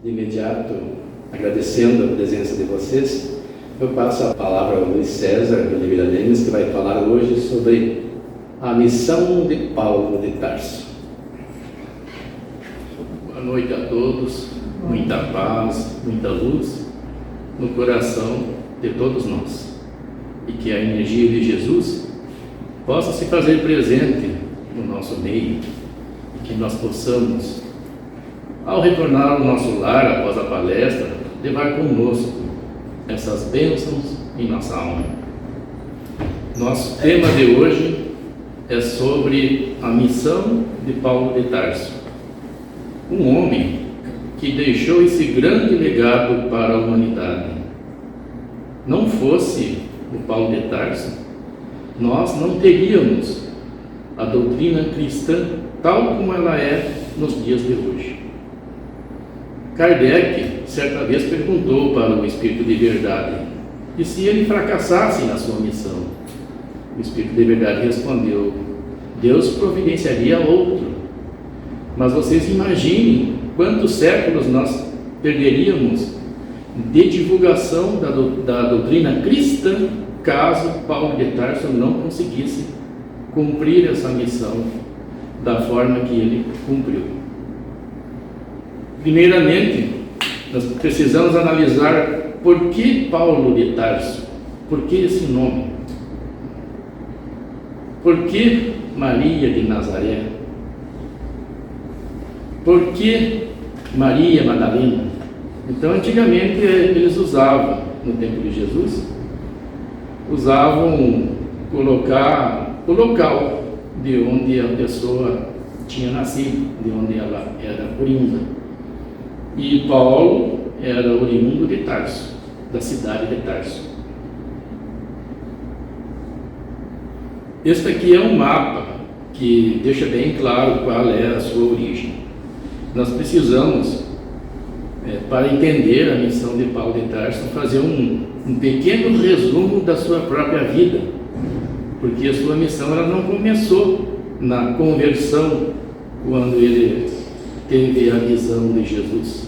De imediato, agradecendo a presença de vocês, eu passo a palavra ao Luiz César de Oliveira Lemes, que vai falar hoje sobre a missão de Paulo de Tarso. Boa noite a todos, muita paz, muita luz no coração de todos nós, e que a energia de Jesus possa se fazer presente no nosso meio, e que nós possamos, ao retornar ao nosso lar após a palestra, levar conosco essas bênçãos em nossa alma. Nosso tema de hoje é sobre a missão de Paulo de Tarso, um homem que deixou esse grande legado para a humanidade. Não fosse o Paulo de Tarso, nós não teríamos a doutrina cristã tal como ela é nos dias de hoje. Kardec, certa vez, perguntou para o Espírito de Verdade, e se ele fracassasse na sua missão? O Espírito de Verdade respondeu: Deus providenciaria outro. Mas vocês imaginem quantos séculos nós perderíamos de divulgação da doutrina cristã, caso Paulo de Tarso não conseguisse cumprir essa missão da forma que ele cumpriu. Primeiramente, nós precisamos analisar por que Paulo de Tarso, por que esse nome, por que Maria de Nazaré, por que Maria Madalena. Então, antigamente eles usavam, no tempo de Jesus, colocar o local de onde a pessoa tinha nascido, de onde ela era oriunda. E Paulo era oriundo de Tarso, da cidade de Tarso. Este aqui é um mapa que deixa bem claro qual é a sua origem. Nós precisamos, para entender a missão de Paulo de Tarso, fazer um pequeno resumo da sua própria vida, porque a sua missão ela não começou na conversão, quando ele teve a visão de Jesus.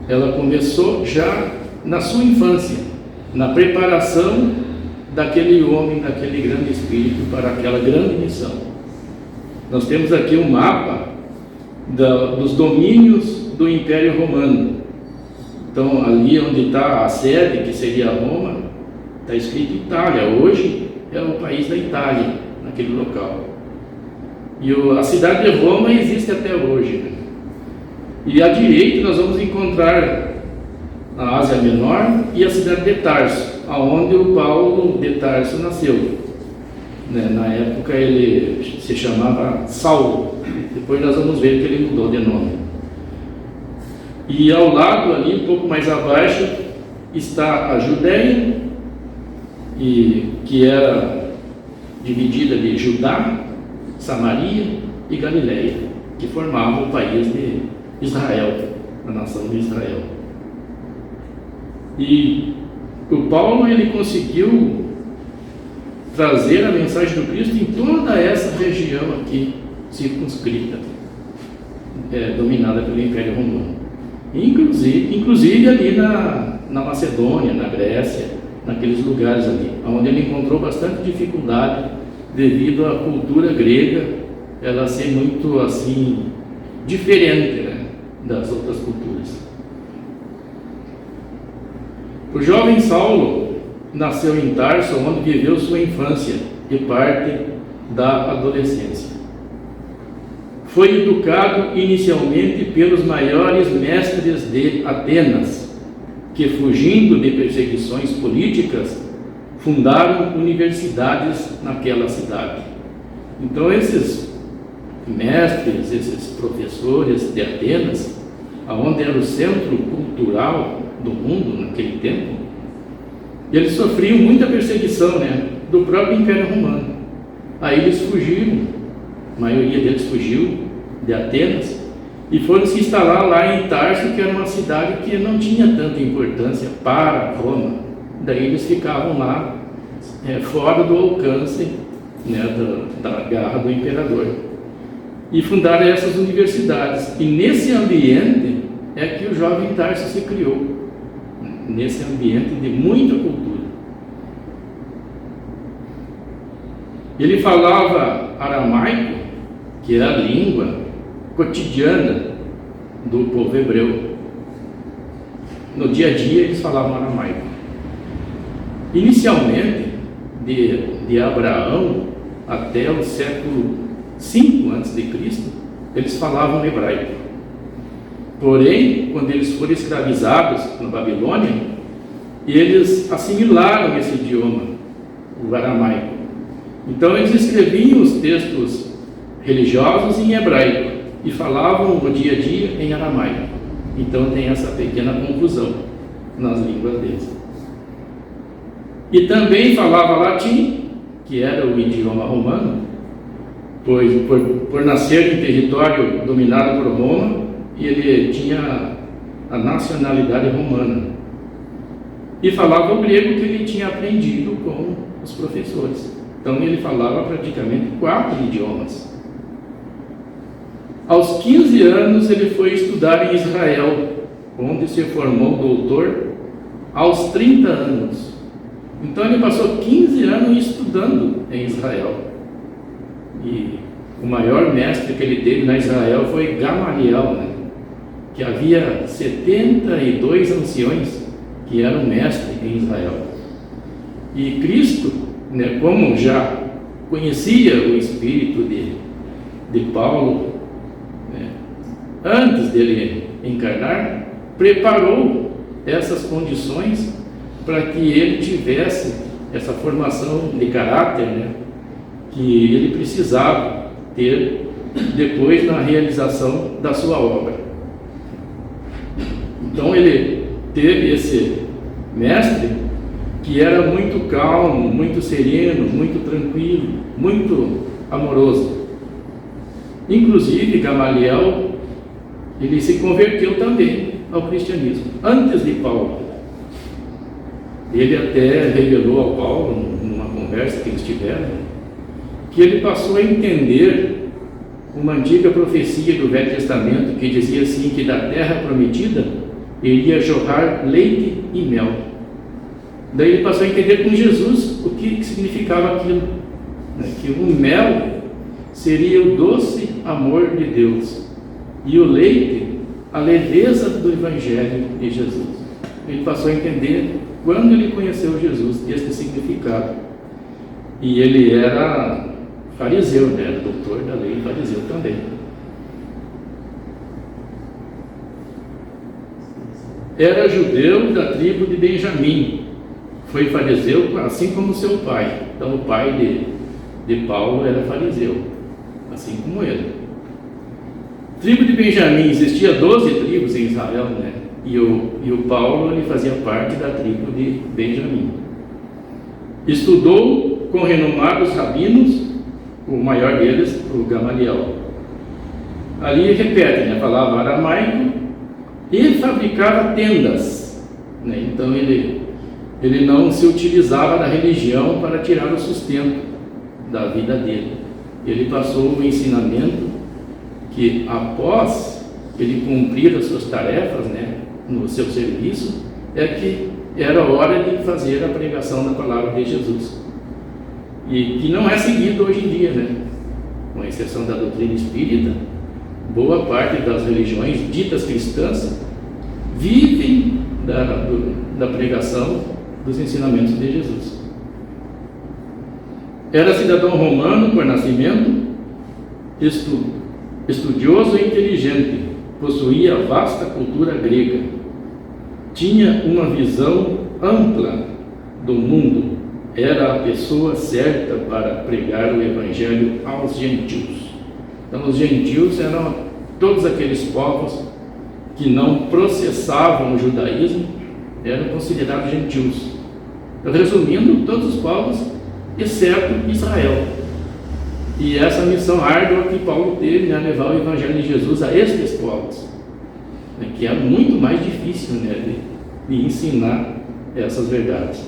Ela começou já na sua infância, na preparação daquele homem, daquele grande espírito para aquela grande missão. Nós temos aqui um mapa dos domínios do Império Romano. Então, ali onde está a sede, que seria Roma, está escrito Itália. Hoje é o país da Itália, naquele local. E a cidade de Roma existe até hoje, né? E à direita nós vamos encontrar a Ásia Menor e a cidade de Tarso, aonde o Paulo de Tarso nasceu. Na época ele se chamava Saulo, depois nós vamos ver que ele mudou de nome. E ao lado ali, um pouco mais abaixo, está a Judéia, que era dividida de Judá, Samaria e Galileia, que formavam o país de Israel, a nação de Israel. E o Paulo ele conseguiu trazer a mensagem do Cristo em toda essa região aqui circunscrita, dominada pelo Império Romano, inclusive ali na Macedônia, na Grécia, naqueles lugares ali, onde ele encontrou bastante dificuldade devido à cultura grega, ela ser muito assim diferente, né, das outras culturas. O jovem Saulo nasceu em Tarso, onde viveu sua infância e parte da adolescência. Foi educado inicialmente pelos maiores mestres de Atenas, que, fugindo de perseguições políticas, fundaram universidades naquela cidade. Então, esses mestres, esses professores de Atenas, onde era o centro cultural do mundo naquele tempo, eles sofriam muita perseguição, do próprio Império Romano. Aí eles fugiram, a maioria deles fugiu de Atenas e foram se instalar lá em Tarso, que era uma cidade que não tinha tanta importância para Roma. Daí eles ficavam lá, fora do alcance, da garra do imperador. E fundaram essas universidades. E nesse ambiente é que o jovem Tarso se criou nesse ambiente de muita cultura. Ele falava aramaico, que era a língua cotidiana do povo hebreu. No dia a dia eles falavam aramaico. Inicialmente, de Abraão até o século V a.C., eles falavam hebraico. Porém, quando eles foram escravizados na Babilônia, eles assimilaram esse idioma, o aramaico. Então eles escreviam os textos religiosos em hebraico e falavam no dia a dia em aramaico. Então tem essa pequena confusão nas línguas deles. E também falava latim, que era o idioma romano, pois por nascer em território dominado por Roma, ele tinha a nacionalidade romana. E falava o grego, que ele tinha aprendido com os professores. Então ele falava praticamente 4 idiomas. Aos 15 anos ele foi estudar em Israel, onde se formou doutor aos 30 anos. Então ele passou 15 anos estudando em Israel. E o maior mestre que ele teve na Israel foi Gamaliel, né? Que havia 72 anciões que eram mestres em Israel. E Cristo, né, como já conhecia o espírito de Paulo, né, antes dele encarnar, preparou essas condições para que ele tivesse essa formação de caráter, né, que ele precisava ter depois na realização da sua obra. Então ele teve esse mestre que era muito calmo, muito sereno, muito tranquilo, muito amoroso. Inclusive Gamaliel, ele se converteu também ao cristianismo, antes de Paulo. Ele até revelou ao Paulo, numa conversa que eles tiveram, que ele passou a entender uma antiga profecia do Velho Testamento que dizia assim, que da terra prometida iria jorrar leite e mel. Daí ele passou a entender com Jesus o que significava aquilo, né? Que o mel seria o doce amor de Deus e o leite a leveza do Evangelho de Jesus. Ele passou a entender quando ele conheceu Jesus este significado. E ele era fariseu, né? Era doutor da lei, fariseu também. Era judeu da tribo de Benjamim, foi fariseu assim como seu pai. Então o pai de Paulo era fariseu, assim como ele. Tribo de Benjamim, existia 12 tribos em Israel, né? E o Paulo, ele fazia parte da tribo de Benjamim. Estudou com renomados rabinos, o maior deles, o Gamaliel. Ali repete, né? Falava aramaico e fabricava tendas, né? Então ele não se utilizava da religião para tirar o sustento da vida dele. Ele passou o ensinamento que após ele cumprir as suas tarefas, né, no seu serviço, é que era hora de fazer a pregação da palavra de Jesus. E que não é seguido hoje em dia, né? Com exceção da doutrina espírita, boa parte das religiões ditas cristãs vivem da pregação dos ensinamentos de Jesus. Era cidadão romano por nascimento, estudioso e inteligente, possuía vasta cultura grega, tinha uma visão ampla do mundo, era a pessoa certa para pregar o Evangelho aos gentios. Então os gentios eram todos aqueles povos que não processavam o judaísmo, eram considerados gentios. Resumindo, todos os povos, exceto Israel. E essa missão árdua que Paulo teve, né, levar o Evangelho de Jesus a estes povos, né, que é muito mais difícil, né, de ensinar essas verdades.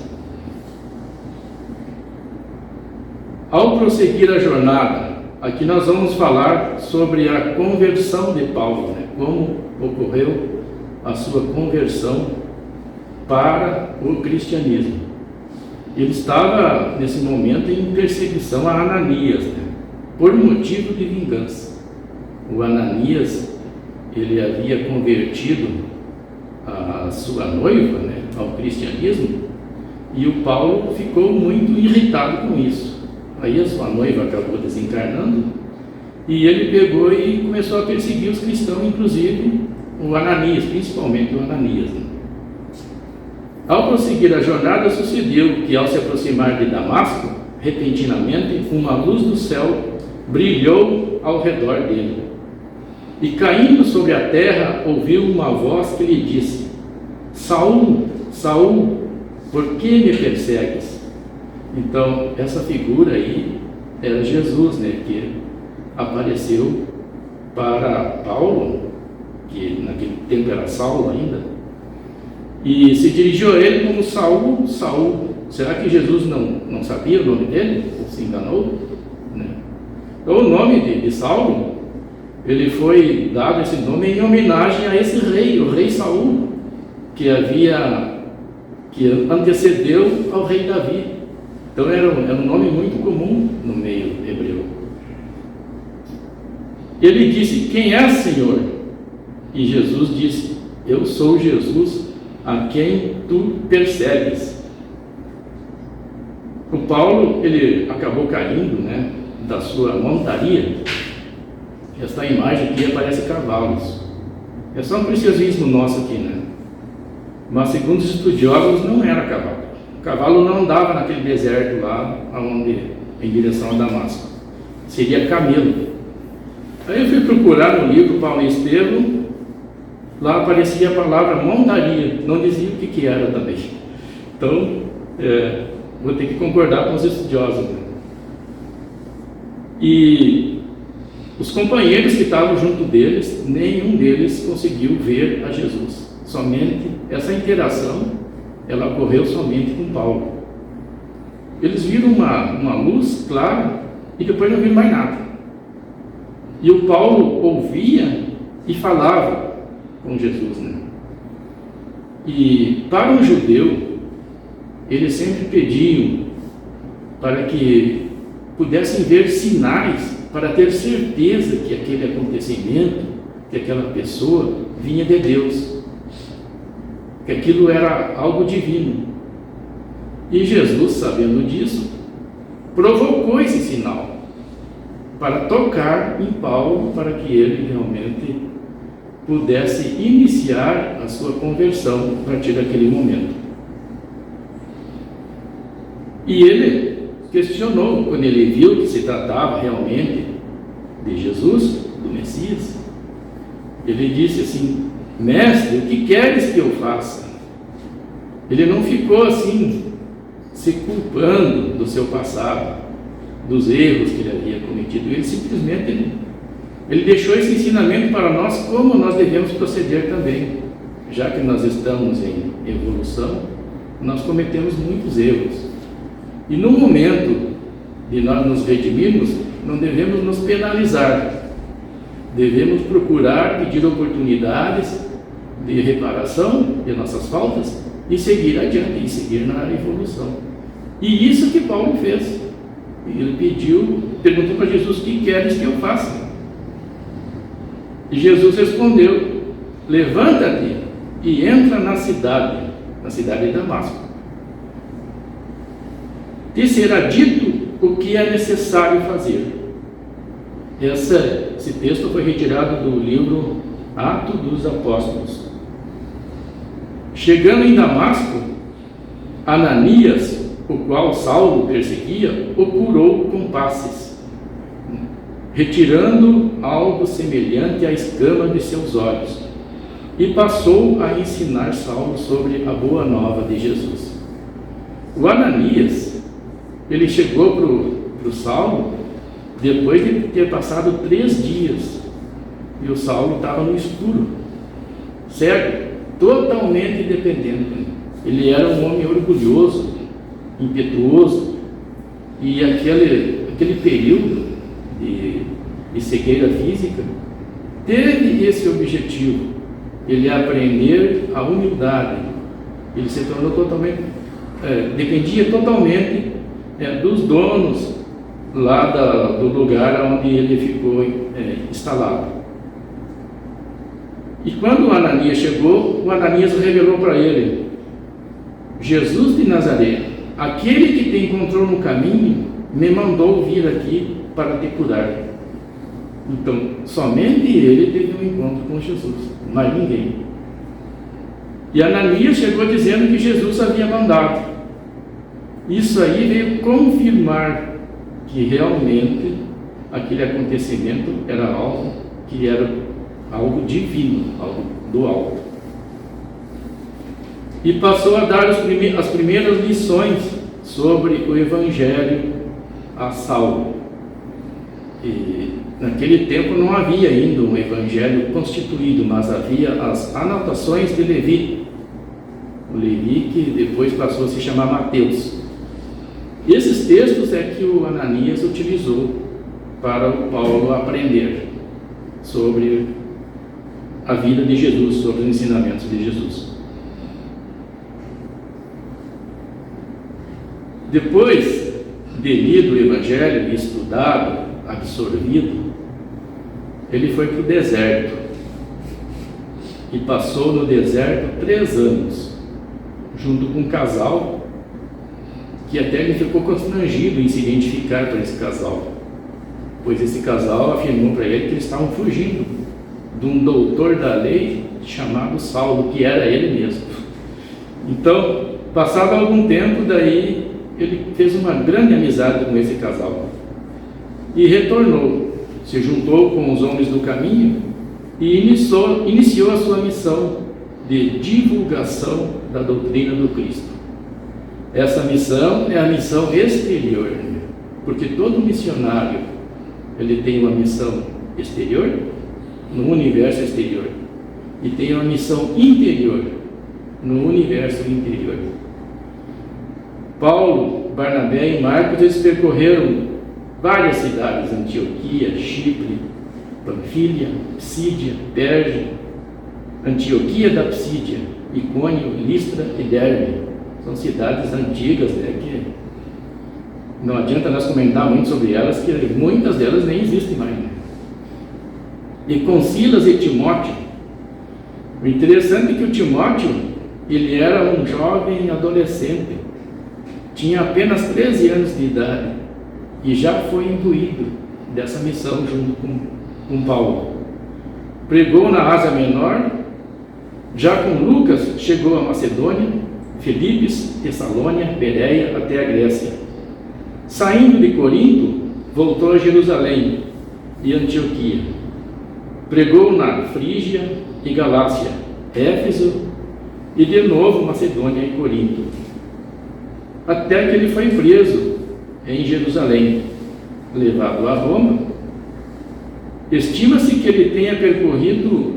Ao prosseguir a jornada, aqui nós vamos falar sobre a conversão de Paulo, né, como ocorreu a sua conversão para o cristianismo. Ele estava, nesse momento, em perseguição a Ananias, né? Por motivo de vingança. O Ananias, ele havia convertido a sua noiva, né, ao cristianismo, e o Paulo ficou muito irritado com isso. Aí a sua noiva acabou desencarnando, e ele pegou e começou a perseguir os cristãos, inclusive o Ananias, principalmente o Ananias, né? Ao prosseguir a jornada, sucedeu que, ao se aproximar de Damasco, repentinamente uma luz do céu brilhou ao redor dele. E caindo sobre a terra, ouviu uma voz que lhe disse: Saul, Saul, por que me persegues? Então, essa figura aí era Jesus, né, que apareceu para Paulo, que naquele tempo era Saulo ainda, e se dirigiu a ele como Saul, Saul. Será que Jesus não sabia o nome dele? Ou se enganou? Né? Então, o nome de Saulo, ele foi dado esse nome em homenagem a esse rei, o rei Saul, que antecedeu ao rei Davi. Então era um nome muito comum no meio hebreu. Ele disse: quem és, Senhor? E Jesus disse: eu sou Jesus, a quem tu persegues. O Paulo, ele acabou caindo, né, da sua montaria. Esta imagem aqui aparece cavalos. É só um preciosismo nosso aqui, né? Mas segundo os estudiosos, não era cavalo. O cavalo não andava naquele deserto lá, em direção a Damasco. Seria camelo. Aí eu fui procurar no livro Paulo e Estevão. Lá aparecia a palavra montaria, não dizia o que era também. Então, vou ter que concordar com os estudiosos, né? E os companheiros que estavam junto deles, nenhum deles conseguiu ver a Jesus. Somente essa interação, ela ocorreu somente com Paulo. Eles viram uma luz clara e depois não viram mais nada. E o Paulo ouvia e falava com Jesus, né? E para um judeu, eles sempre pediam para que pudessem ver sinais para ter certeza que aquele acontecimento, que aquela pessoa vinha de Deus, que aquilo era algo divino. E Jesus, sabendo disso, provocou esse sinal para tocar em Paulo, para que ele realmente pudesse iniciar a sua conversão a partir daquele momento. E ele questionou, quando ele viu que se tratava realmente de Jesus, do Messias, ele disse assim: mestre, o que queres que eu faça? Ele não ficou assim, se culpando do seu passado, dos erros que ele havia cometido. Ele simplesmente ele deixou esse ensinamento para nós, como nós devemos proceder também. Já que nós estamos em evolução, nós cometemos muitos erros. E no momento de nós nos redimirmos, não devemos nos penalizar. Devemos procurar pedir oportunidades de reparação de nossas faltas e seguir adiante, e seguir na evolução. E isso que Paulo fez. Ele perguntou para Jesus: o que queres que eu faça? E Jesus respondeu: levanta-te e entra na cidade de Damasco. Te será dito o que é necessário fazer. Esse texto foi retirado do livro Atos dos Apóstolos. Chegando em Damasco, Ananias, o qual Saulo perseguia, o curou com passes, retirando algo semelhante à escama de seus olhos, e passou a ensinar Saulo sobre a boa nova de Jesus. O Ananias, ele chegou para o Saulo depois de ter passado 3 dias, e o Saulo estava no escuro, cego, totalmente dependente. Ele era um homem orgulhoso, impetuoso, e aquele período de cegueira física teve esse objetivo ele ia aprender a humildade. Ele se tornou totalmente, dependia totalmente dos donos lá do lugar onde ele ficou instalado. E quando o Ananias chegou, o Ananias revelou para ele: Jesus de Nazaré, aquele que te encontrou no caminho, me mandou vir aqui para te curar. Então, somente ele teve um encontro com Jesus, mais ninguém. E Ananias chegou dizendo que Jesus havia mandado. Isso aí veio confirmar que realmente aquele acontecimento era algo divino, algo do alto. E passou a dar as primeiras lições sobre o Evangelho a Saulo. E naquele tempo não havia ainda um Evangelho constituído, mas havia as anotações de Levi. O Levi que depois passou a se chamar Mateus. Esses textos é que o Ananias utilizou para o Paulo aprender sobre a vida de Jesus, sobre os ensinamentos de Jesus. Depois de lido o Evangelho, estudado, absorvido, ele foi para o deserto e passou no deserto 3 anos, junto com um casal que até ele ficou constrangido em se identificar para esse casal, pois esse casal afirmou para ele que eles estavam fugindo de um doutor da lei chamado Saulo, que era ele mesmo. Então, passado algum tempo, daí ele fez uma grande amizade com esse casal e retornou, se juntou com os homens do caminho e iniciou a sua missão de divulgação da doutrina do Cristo. Essa missão é a missão exterior, porque todo missionário ele tem uma missão exterior, no universo exterior, e tem uma missão interior, no universo interior. Paulo, Barnabé e Marcos, eles percorreram várias cidades: Antioquia, Chipre, Panfilha, Psídia, Perge, Antioquia da Psídia, Icônio, Listra e Derbe. São cidades antigas, que não adianta nós comentar muito sobre elas, que muitas delas nem existem mais. E com Silas e Timóteo. O interessante é que o Timóteo, ele era um jovem adolescente, tinha apenas 13 anos de idade e já foi imbuído dessa missão junto com Paulo. Pregou na Ásia Menor. Já com Lucas chegou a Macedônia, Filipos, Tessalônia, Bereia até a Grécia. Saindo de Corinto, voltou a Jerusalém e Antioquia. Pregou na Frígia e Galácia, Éfeso e de novo Macedônia e Corinto, até que ele foi preso em Jerusalém, levado a Roma. Estima-se que ele tenha percorrido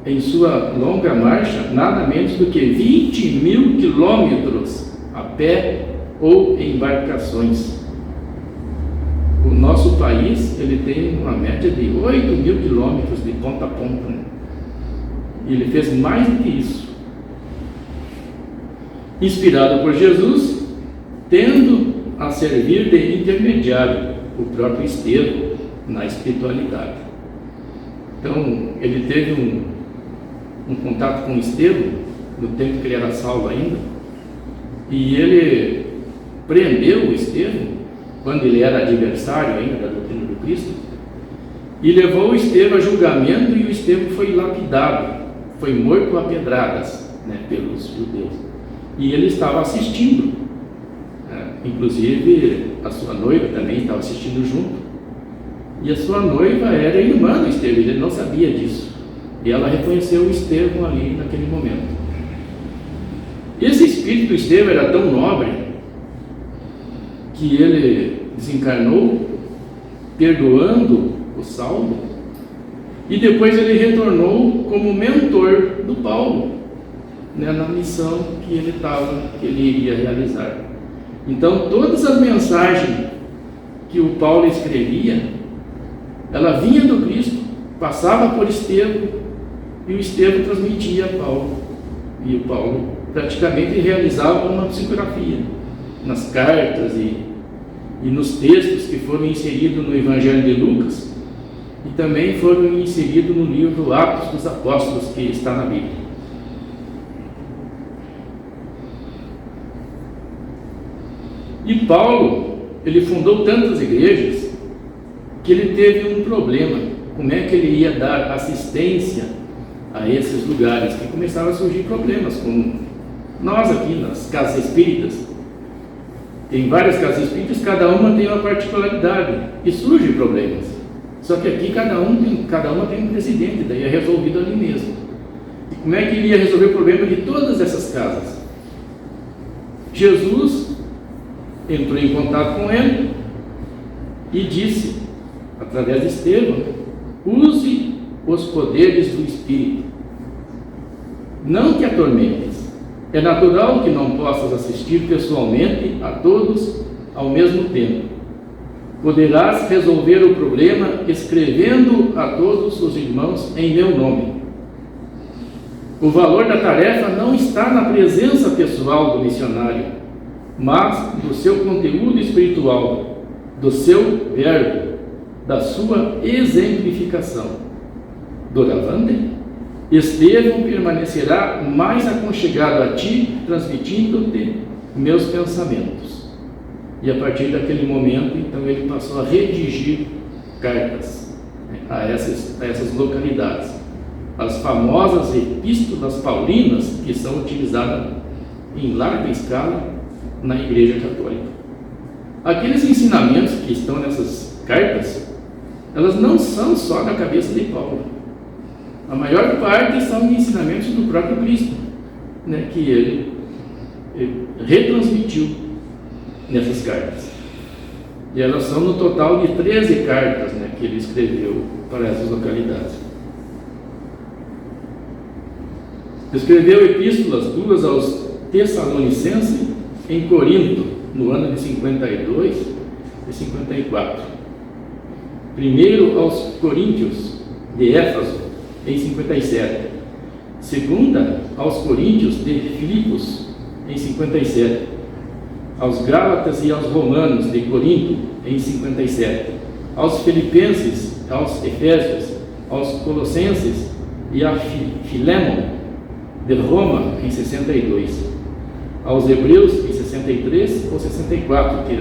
em sua longa marcha nada menos do que 20.000 quilômetros a pé ou em embarcações. O nosso país ele tem uma média de 8.000 quilômetros de ponta a ponta, E ele fez mais do que isso. Inspirado por Jesus, tendo a servir de intermediário o próprio Estevão na espiritualidade. Então, ele teve um contato com Estevão, no tempo que ele era Saulo ainda, e ele prendeu o Estevão, quando ele era adversário ainda da doutrina do Cristo, e levou o Estevão a julgamento, e o Estevão foi lapidado, foi morto a pedradas, pelos judeus. E ele estava assistindo, inclusive a sua noiva também estava assistindo junto, e a sua noiva era irmã do Estevão, ele não sabia disso, e ela reconheceu o Estevão ali naquele momento. Esse espírito do Estevão era tão nobre que ele desencarnou perdoando o Saulo, e depois ele retornou como mentor do Paulo, na missão que ele iria realizar. Então, todas as mensagens que o Paulo escrevia, ela vinha do Cristo, passava por Estevão, e o Estevão transmitia a Paulo. E o Paulo praticamente realizava uma psicografia nas cartas e nos textos que foram inseridos no Evangelho de Lucas e também foram inseridos no livro Atos dos Apóstolos, que está na Bíblia. E Paulo, ele fundou tantas igrejas que ele teve um problema. Como é que ele ia dar assistência a esses lugares? Que começaram a surgir problemas, como nós aqui nas casas espíritas. Tem várias casas espíritas, cada uma tem uma particularidade e surgem problemas. Só que aqui cada uma tem um presidente, daí é resolvido ali mesmo. E como é que ele ia resolver o problema de todas essas casas? Jesus entrou em contato com ele e disse, através de Estevão: use os poderes do Espírito, não que atormentes. É natural que não possas assistir pessoalmente a todos ao mesmo tempo. Poderás resolver o problema escrevendo a todos os irmãos em meu nome. O valor da tarefa não está na presença pessoal do missionário, mas do seu conteúdo espiritual, do seu verbo, da sua exemplificação. Doravante, Estevão permanecerá mais aconchegado a ti, transmitindo-te meus pensamentos. E a partir daquele momento, então, ele passou a redigir cartas a essas localidades. As famosas epístolas paulinas, que são utilizadas em larga escala na Igreja Católica. Aqueles ensinamentos que estão nessas cartas, elas não são só da cabeça de Paulo. A maior parte são ensinamentos do próprio Cristo, que ele retransmitiu nessas cartas. E elas são no total de 13 cartas que ele escreveu para essas localidades. Escreveu epístolas, 2 aos Tessalonicenses, em Corinto, no ano de 52 e 54. Primeiro aos Coríntios, de Éfeso, em 57. Segunda aos Coríntios, de Filipos, em 57. Aos Gálatas e aos Romanos, de Corinto, em 57. Aos Filipenses, aos Efésios, aos Colossenses e a Filémon, de Roma, em 62. Aos Hebreus, em 63 ou 64, que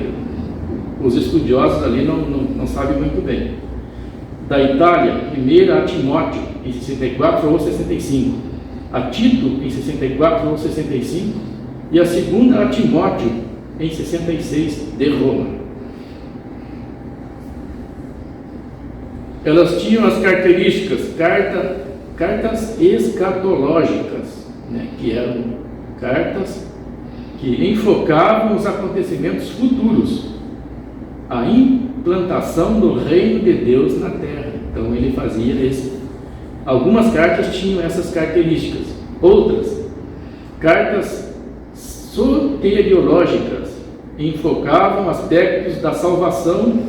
os estudiosos ali não sabem muito bem. Da Itália, primeira a Timóteo, em 64 ou 65, a Tito, em 64 ou 65, e a segunda a Timóteo, em 66, de Roma. Elas tinham as características, cartas escatológicas, que eram cartas que enfocavam os acontecimentos futuros, a implantação do reino de Deus na terra. Então ele fazia esse. Algumas cartas tinham essas características, outras cartas soteriológicas enfocavam aspectos da salvação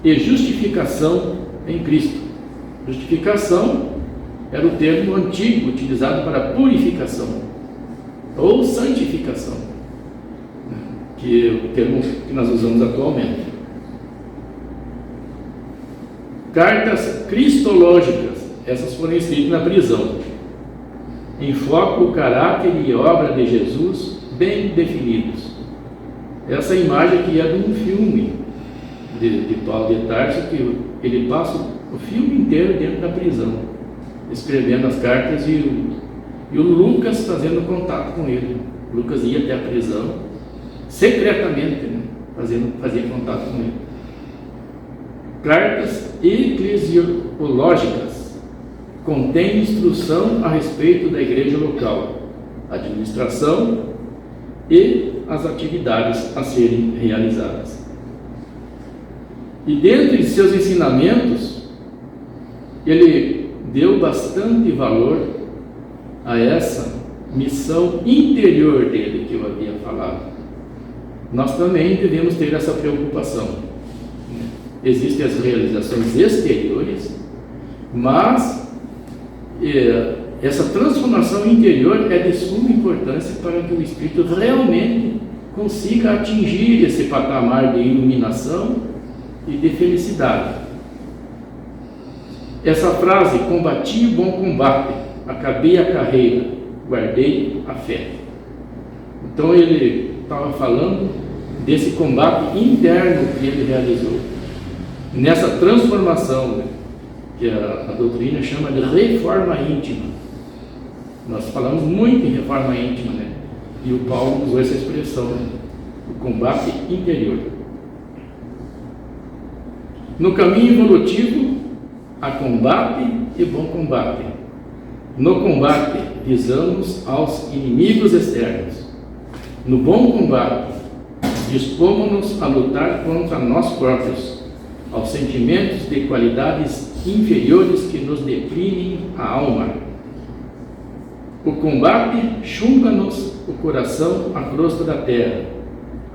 e justificação em Cristo. Justificação era o termo antigo utilizado para purificação ou santificação, que é o termo que nós usamos atualmente. Cartas cristológicas, essas foram escritas na prisão. Enfoca o caráter e obra de Jesus bem definidos. Essa imagem aqui é de um filme de Paulo de Tarso, que ele passa o filme inteiro dentro da prisão, escrevendo as cartas e o Lucas fazendo contato com ele. Lucas ia até a prisão secretamente, fazia contato com ele. Cartas eclesiológicas contém instrução a respeito da igreja local, administração e as atividades a serem realizadas. E dentro de seus ensinamentos, ele deu bastante valor a essa missão interior dele que eu havia falado. Nós também devemos ter essa preocupação. Existem as realizações exteriores, mas essa transformação interior é de suma importância para que o espírito realmente consiga atingir esse patamar de iluminação e de felicidade. Essa frase, combati o bom combate, acabei a carreira, guardei a fé. Então ele estava falando desse combate interno que ele realizou, nessa transformação, que a doutrina chama de reforma íntima. Nós falamos muito em reforma íntima, né? E o Paulo usou essa expressão, o combate interior. No caminho evolutivo, há combate e bom combate. No combate, visamos aos inimigos externos. No bom combate, dispomos-nos a lutar contra nós próprios, aos sentimentos de qualidades inferiores que nos deprimem a alma. O combate chumba-nos o coração à crosta da terra,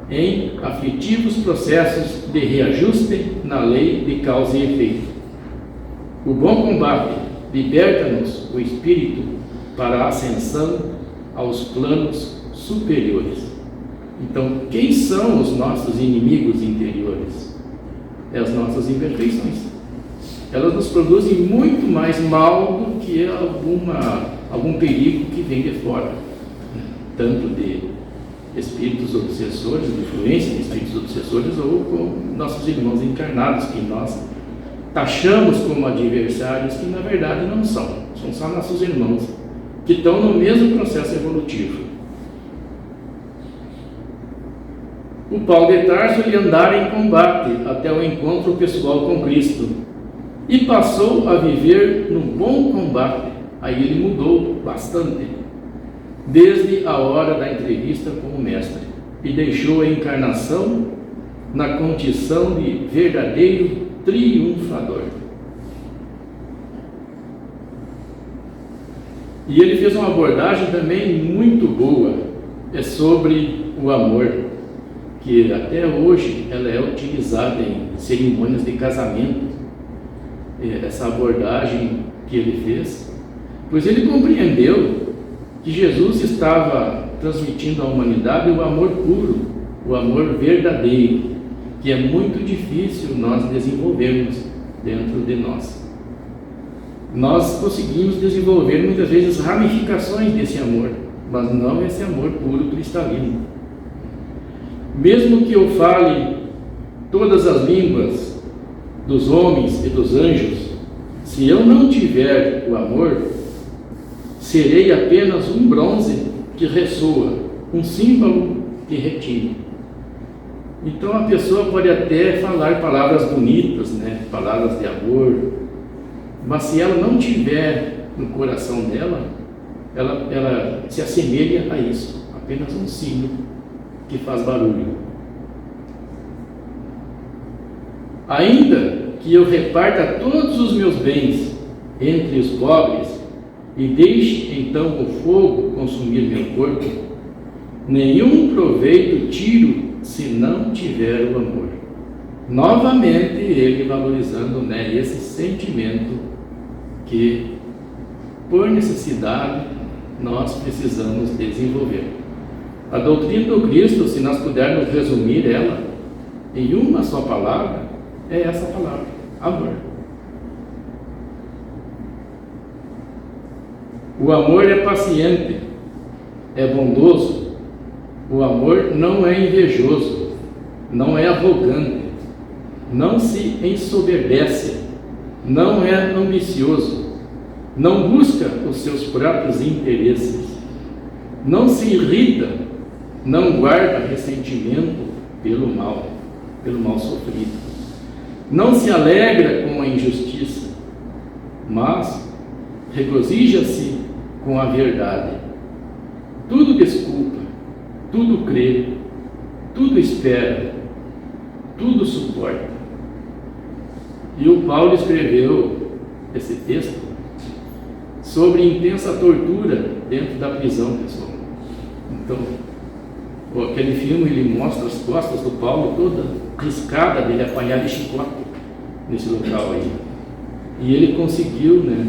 em aflitivos processos de reajuste na lei de causa e efeito. O bom combate liberta-nos o espírito para a ascensão aos planos superiores. Então, quem são os nossos inimigos interiores? É as nossas imperfeições. Elas nos produzem muito mais mal do que algum perigo que vem de fora, tanto de espíritos obsessores, de influência de espíritos obsessores, ou com nossos irmãos encarnados, que nós taxamos como adversários, que na verdade não são só nossos irmãos, que estão no mesmo processo evolutivo. O Paulo de Tarso ele andara em combate até o encontro pessoal com Cristo e passou a viver no bom combate. Aí ele mudou bastante, desde a hora da entrevista com o Mestre, e deixou a encarnação na condição de verdadeiro triunfador. E ele fez uma abordagem também muito boa, é sobre o amor, que até hoje ela é utilizada em cerimônias de casamento. Essa abordagem que ele fez, pois ele compreendeu que Jesus estava transmitindo à humanidade o amor puro, o amor verdadeiro, que é muito difícil nós desenvolvermos dentro de nós. Nós conseguimos desenvolver muitas vezes ramificações desse amor, mas não esse amor puro cristalino. Mesmo que eu fale todas as línguas dos homens e dos anjos, se eu não tiver o amor, serei apenas um bronze que ressoa, um símbolo que retine. Então a pessoa pode até falar palavras bonitas, né? Palavras de amor, mas se ela não tiver no coração dela, ela se assemelha a isso, apenas um símbolo que faz barulho. Ainda que eu reparta todos os meus bens entre os pobres e deixe então o fogo consumir meu corpo, nenhum proveito tiro se não tiver o amor. Novamente ele valorizando, né, esse sentimento que por necessidade nós precisamos desenvolver. A doutrina do Cristo, se nós pudermos resumir ela em uma só palavra, é essa palavra, amor. O amor é paciente, é bondoso. O amor não é invejoso, não é arrogante, não se ensoberbece, não é ambicioso, não busca os seus próprios interesses, não se irrita, não guarda ressentimento pelo mal sofrido, não se alegra com a injustiça, mas regozija-se com a verdade. Tudo desculpa, tudo crê, tudo espera, tudo suporta. E o Paulo escreveu esse texto sobre intensa tortura dentro da prisão, pessoal. Então, aquele filme ele mostra as costas do Paulo toda riscada dele apanhar de chicote nesse local aí. E ele conseguiu, né,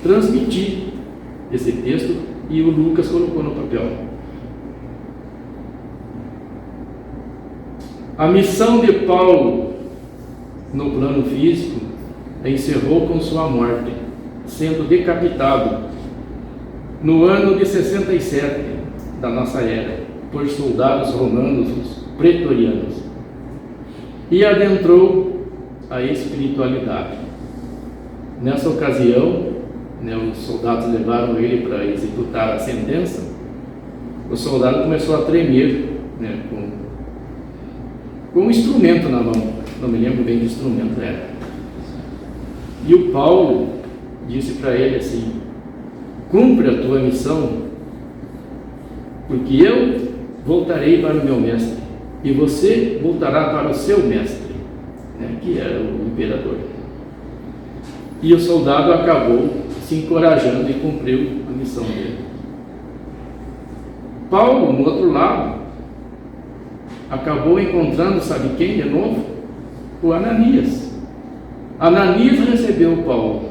transmitir esse texto e o Lucas colocou no papel. A missão de Paulo no plano físico encerrou com sua morte, sendo decapitado no ano de 67 da nossa era por soldados romanos, os pretorianos, e adentrou a espiritualidade. Nessa ocasião, os soldados levaram ele para executar a sentença. O soldado começou a tremer, com um instrumento na mão, não me lembro bem que instrumento era. E o Paulo disse para ele assim: cumpre a tua missão, porque eu voltarei para o meu mestre, e você voltará para o seu mestre, que era o imperador. E o soldado acabou se encorajando e cumpriu a missão dele. Paulo, no outro lado, acabou encontrando, sabe quem de novo? O Ananias. Ananias recebeu Paulo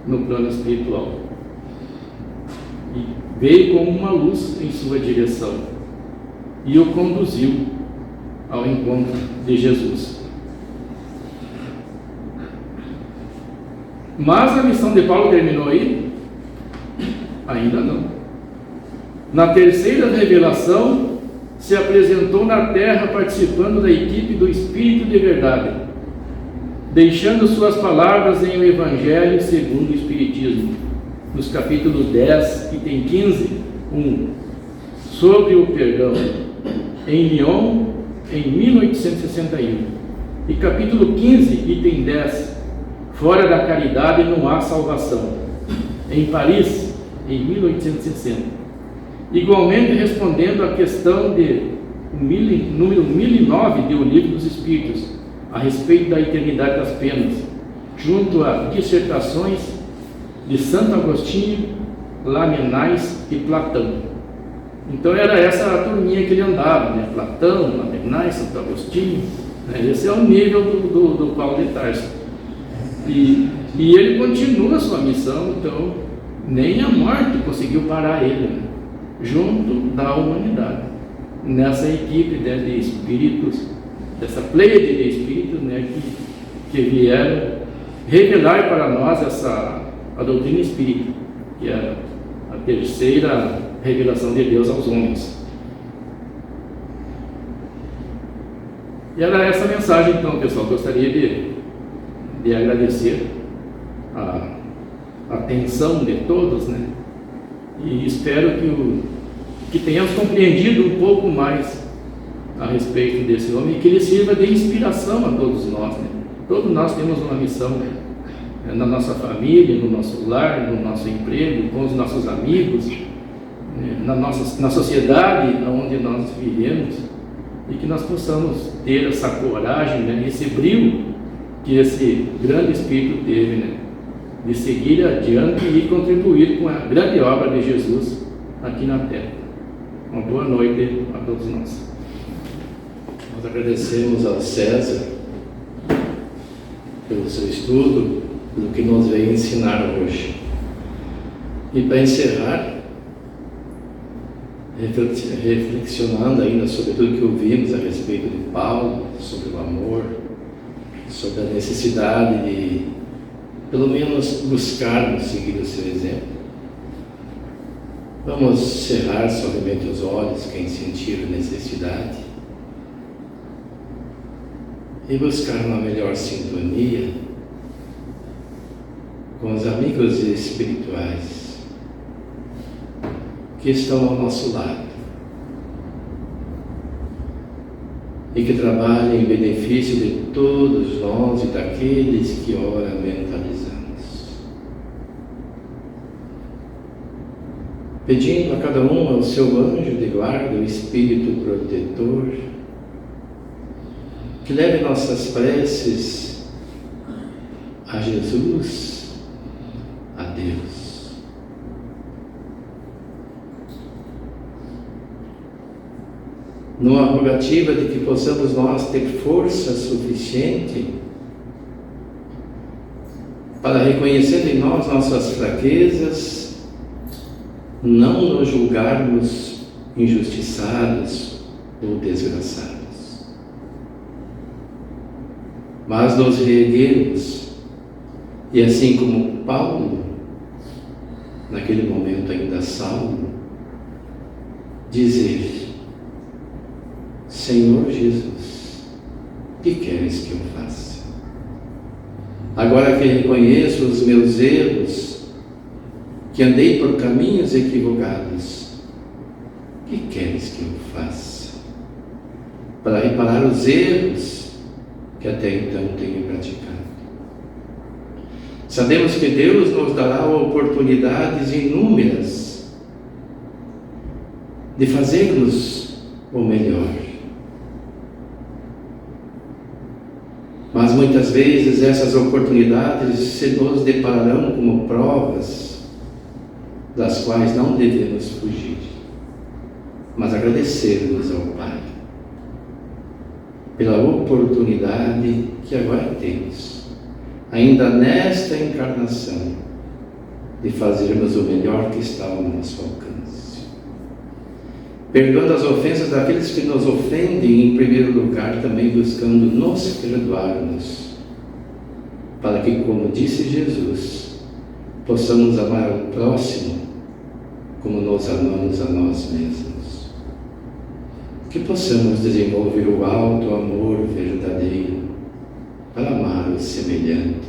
no plano espiritual e veio como uma luz em sua direção e o conduziu ao encontro de Jesus. Mas a missão de Paulo terminou aí? Ainda não. Na terceira revelação, se apresentou na terra participando da equipe do Espírito de Verdade, deixando suas palavras em o Evangelho segundo o Espiritismo, nos capítulos 10, item 15, 1, sobre o perdão, em Lyon, em 1861, e capítulo 15, item 10, fora da caridade não há salvação, em Paris, em 1860. Igualmente respondendo à questão número 1009 do Livro dos Espíritos, a respeito da eternidade das penas, junto a dissertações de Santo Agostinho, Lamennais e Platão. Então era essa a turminha que ele andava, Platão, Lamennais, Santo Agostinho, esse é o nível do Paulo de Tarso. E ele continua a sua missão, então nem a morte conseguiu parar ele, junto da humanidade, nessa equipe de espíritos, dessa pleiade de espíritos, que vieram revelar para nós a doutrina espírita, que é a terceira revelação de Deus aos homens. E era essa mensagem, então, pessoal. Gostaria de agradecer a atenção de todos, e espero que tenhamos compreendido um pouco mais a respeito desse homem e que ele sirva de inspiração a todos nós. Todos nós temos uma missão na nossa família, no nosso lar, no nosso emprego, com os nossos amigos, na sociedade onde nós vivemos, e que nós possamos ter essa coragem, esse brilho que esse grande Espírito teve, de seguir adiante e contribuir com a grande obra de Jesus aqui na Terra. Uma boa noite a todos nós. Nós agradecemos ao César pelo seu estudo, pelo que nos veio ensinar hoje. E para encerrar, reflexionando ainda sobre tudo que ouvimos a respeito de Paulo, sobre o amor, sobre a necessidade de, pelo menos, buscarmos seguir o seu exemplo. Vamos cerrar suavemente os olhos, quem sentir necessidade, e buscar uma melhor sintonia com os amigos espirituais que estão ao nosso lado e que trabalham em benefício de todos nós e daqueles que ora mentalizamos. Pedindo a cada um ao seu anjo de guarda, o Espírito protetor, que leve nossas preces a Jesus, a Deus. Numa rogativa de que possamos nós ter força suficiente para, reconhecendo em nós nossas fraquezas, não nos julgarmos injustiçados ou desgraçados, mas nos reerguermos e, assim como Paulo, naquele momento ainda Saulo, dizer: Senhor Jesus, que queres que eu faça? Agora que reconheço os meus erros, que andei por caminhos equivocados, que queres que eu faça para reparar os erros que até então tenho praticado? Sabemos que Deus nos dará oportunidades inúmeras de fazermos o melhor. Mas muitas vezes essas oportunidades se nos depararão como provas das quais não devemos fugir, mas agradecermos ao Pai pela oportunidade que agora temos, ainda nesta encarnação, de fazermos o melhor que está ao nosso alcance, perdoando as ofensas daqueles que nos ofendem, em primeiro lugar também buscando nos perdoarmos, para que, como disse Jesus, possamos amar o próximo como nos amamos a nós mesmos. Que possamos desenvolver o alto amor verdadeiro para amar o semelhante,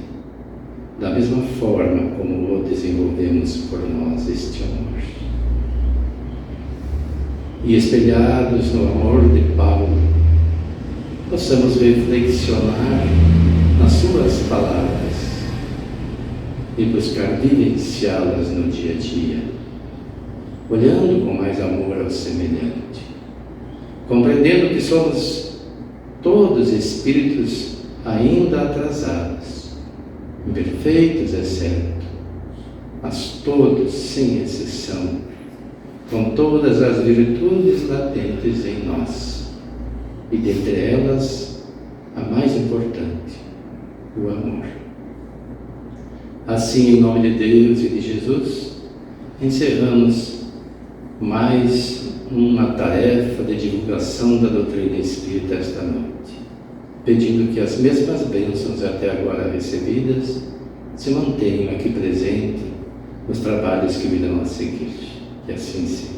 da mesma forma como o desenvolvemos por nós, este amor. E espelhados no amor de Paulo, possamos reflexionar nas suas palavras e buscar vivenciá-las no dia a dia, olhando com mais amor ao semelhante, compreendendo que somos todos espíritos ainda atrasados, imperfeitos é certo, mas todos, sem exceção, com todas as virtudes latentes em nós, e dentre elas a mais importante, o amor. Assim, em nome de Deus e de Jesus, encerramos mais uma tarefa de divulgação da doutrina espírita esta noite, pedindo que as mesmas bênçãos até agora recebidas se mantenham aqui presentes nos trabalhos que virão a seguir. Que assim seja.